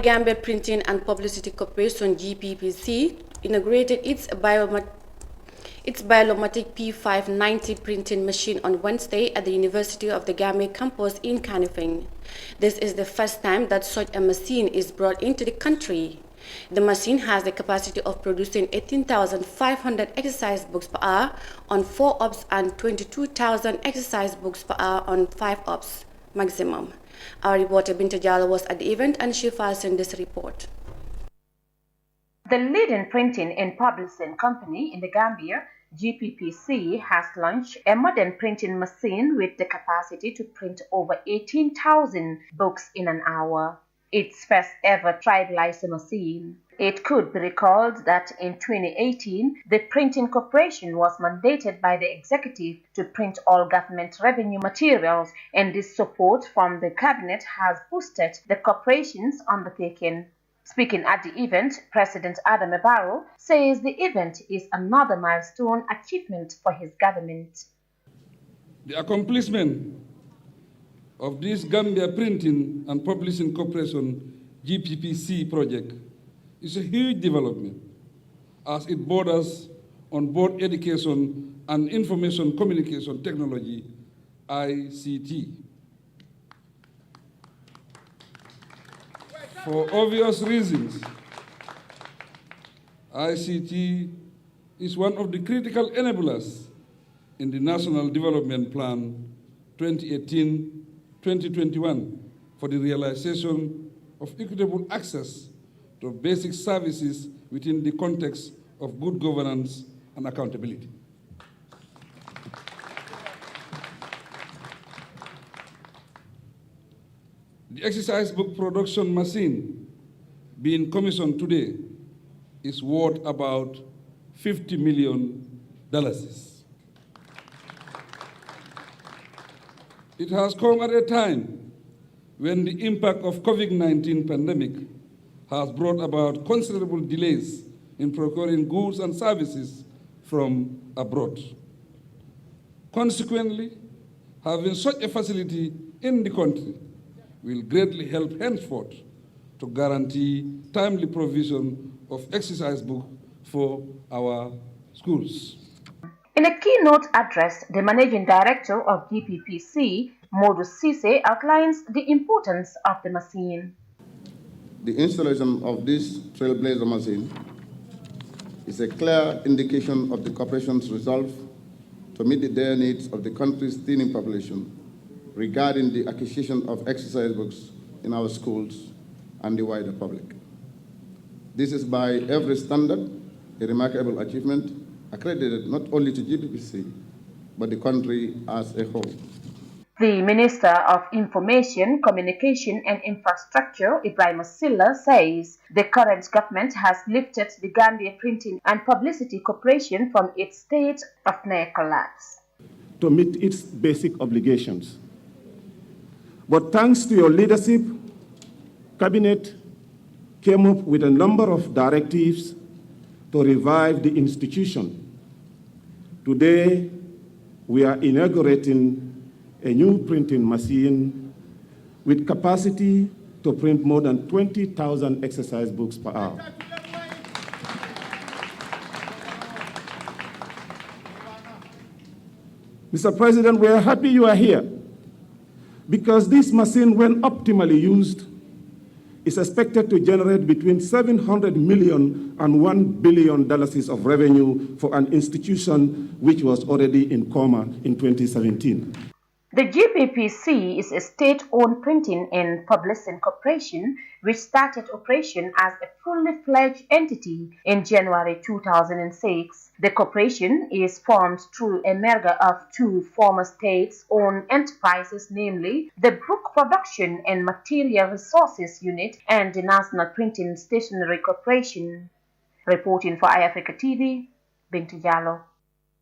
Gambia Printing and Publicity Corporation (GPPC) inaugurated its Bielomatik P590 printing machine on Wednesday at the University of the Gambia campus in Kanifing. This is the first time that such a machine is brought into the country. The machine has the capacity of producing 18,500 exercise books per hour on 4 ups and 22,000 exercise books per hour on 5 ups maximum. Our reporter Binta Jallow was at the event and she files in this report. The leading printing and publishing company in the Gambia, Gppc, has launched a modern printing machine with the capacity to print over 18,000 books in an hour. Its first ever tribalizer machine. It could be recalled that in 2018, the Printing Corporation was mandated by the executive to print all government revenue materials, and this support from the cabinet has boosted the corporation's undertaking. Speaking at the event, President Adam Barrow says the event is another milestone achievement for his government. The accomplishment of this Gambia Printing and Publishing Corporation GPPC project is a huge development as it borders on both education and information communication technology, ICT. For obvious reasons, ICT is one of the critical enablers in the National Development Plan 2018-2021 for the realization of equitable access to basic services within the context of good governance and accountability. The exercise book production machine being commissioned today is worth about $50 million. It has come at a time when the impact of COVID-19 pandemic has brought about considerable delays in procuring goods and services from abroad. Consequently, having such a facility in the country will greatly help henceforth to guarantee timely provision of exercise books for our schools. In a keynote address, the managing director of Gppc, Modu Sise, outlines the importance of the machine. The installation of this trailblazer machine is a clear indication of the corporation's resolve to meet the dire needs of the country's thinning population regarding the acquisition of exercise books in our schools and the wider public. This is by every standard a remarkable achievement accredited not only to Gppc, but the country as a whole. The Minister of Information, Communication and Infrastructure, Ibrahim Silla, says the current government has lifted the Gambia Printing and Publicity Corporation from its state of near collapse. To meet its basic obligations. But thanks to your leadership, Cabinet came up with a number of directives to revive the institution. Today, we are inaugurating a new printing machine with capacity to print more than 20,000 exercise books per hour. Mr. President, we are happy you are here because this machine, when optimally used, is expected to generate between $700 million and $1 billion of revenue for an institution which was already in coma in 2017. The Gppc is a state-owned printing and publishing corporation which started operation as a fully fledged entity in January 2006. The corporation is formed through a merger of two former state-owned enterprises, namely the Book Production and Material Resources Unit and the National Printing Stationery Corporation. Reporting for iAfrica TV, Binta Jallow.